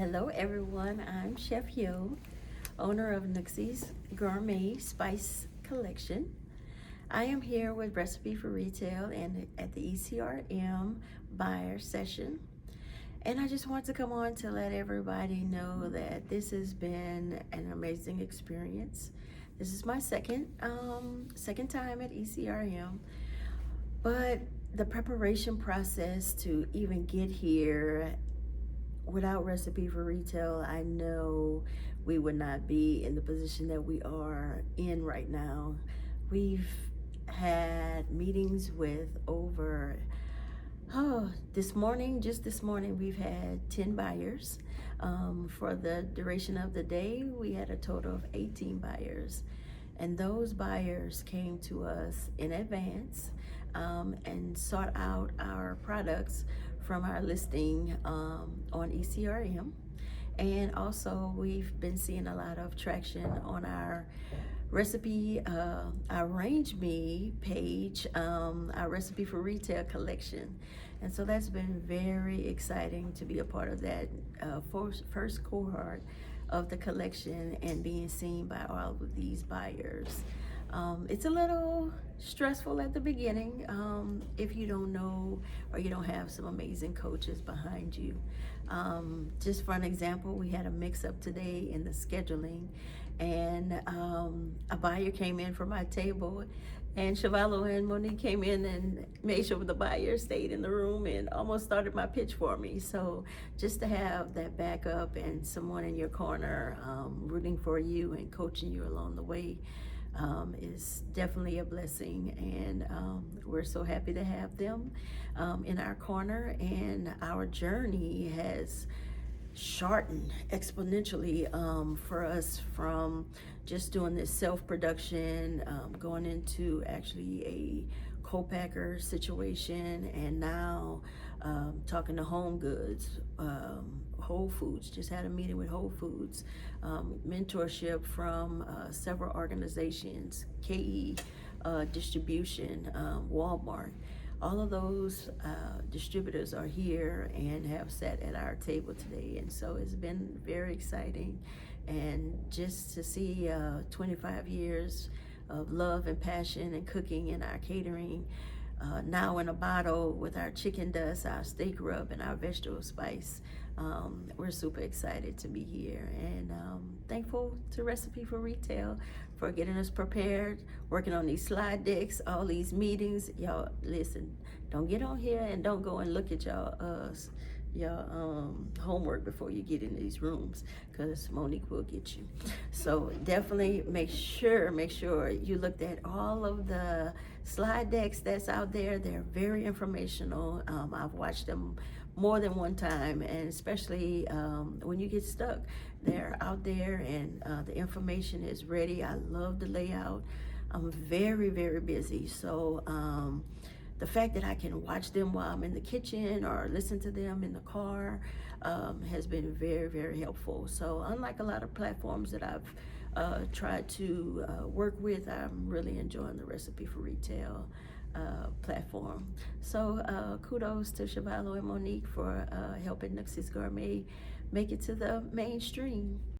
Hello everyone, I'm Chef Yo, owner of Nuxie's Gourmet Spice Collection. I am here with Recipe for Retail and at the ECRM Buyer Session. And I just want to come on to let everybody know that this has been an amazing experience. This is my second time at ECRM, but the preparation process to even get here, without Recipe for Retail, I know we would not be in the position that we are in right now. We've had meetings with over, just this morning, we've had 10 buyers. For the duration of the day, we had a total of 18 buyers. And those buyers came to us in advance and sought out our products from our listing on ECRM. And also we've been seeing a lot of traction on our Arrange Me page, our Recipe for Retail collection. And so that's been very exciting to be a part of that first cohort of the collection and being seen by all of these buyers. It's a little stressful at the beginning if you don't know or you don't have some amazing coaches behind you. Just for an example, we had a mix-up today in the scheduling, and a buyer came in for my table, and Shavalo and Monique came in and made sure the buyer stayed in the room and almost started my pitch for me. So just to have that backup and someone in your corner rooting for you and coaching you along the way is definitely a blessing, and we're so happy to have them in our corner. And our journey has shortened exponentially for us from just doing this self-production, going into actually a co-packer situation, and now talking to Home Goods, Whole Foods. Just had a meeting with Whole Foods, mentorship from several organizations, KE Distribution, Walmart. All of those distributors are here and have sat at our table today, and so it's been very exciting. And just to see 25 years of love and passion and cooking in our catering, now in a bottle with our chicken dust, our steak rub, and our vegetable spice. We're super excited to be here, and thankful to Recipe for Retail for getting us prepared, working on these slide decks, all these meetings. Y'all, listen, don't get on here and don't go and look at your homework before you get in these rooms, because Monique will get you. So definitely make sure you looked at all of the slide decks that's out there. They're very informational. I've watched them more than one time, and especially when you get stuck, they're out there, and the information is ready. I love the layout. I'm very, very busy, so the fact that I can watch them while I'm in the kitchen or listen to them in the car has been very, very helpful. So unlike a lot of platforms that I've tried to work with, I'm really enjoying the Recipe for Retail platform. So kudos to Shavalo and Monique for helping Nuxie's Gourmet make it to the mainstream.